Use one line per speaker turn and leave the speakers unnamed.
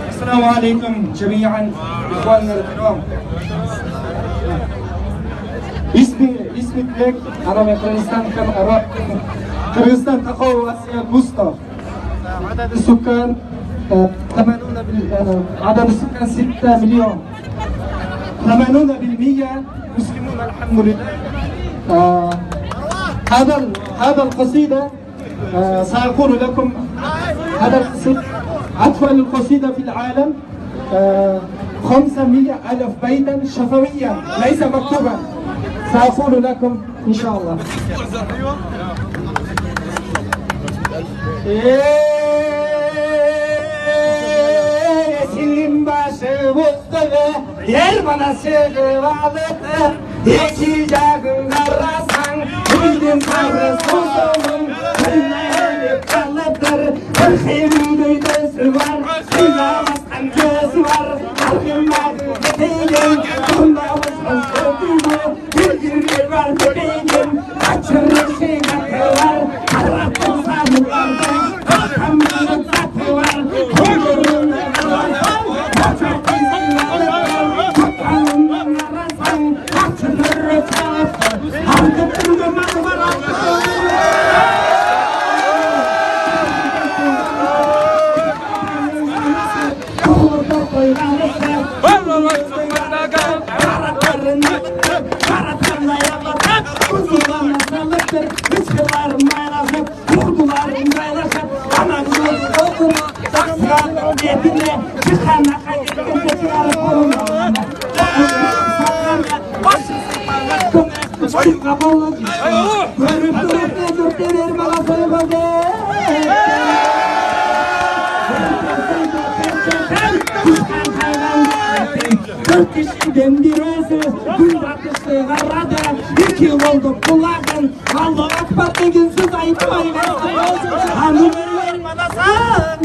السلام عليكم جميعا إخواننا الكرام. اسمي تلك. أنا من قرغيزستان تقوى آسيا الوسطى. عدد السكان 6 مليون. 80% مسلمون الحمد لله. هذا القصيدة سأقول لكم هذا القصيدة أطول القصيدة في العالم. 500,000 بيتا شفويا ليس مكتوبا. سأقول لكم إن شاء الله. Senin başı bozduğu yer bana sığıvalıdı. İki yağın karasan Bildim kavrı soğuğun Kırmaya kalıdır Kırkıyım düydüsü var Kıyamazsan gözü var Kalkınmadı bebeğim Kundavuzun sözüdü Bir yürü var bebeğim Kaçırır şey katı var Karattın sanırlardan Kakamının katı var Kundurun arasan Kaçak izin alırlar Kakanından arasan Kaçırır çağırsın Artık kundurmadı var Dört kişiden birisi gün batıştı karada 2 yıl oldu kulağın Allahu Akbar degin söz ayıtmayın Hanım verin bana sen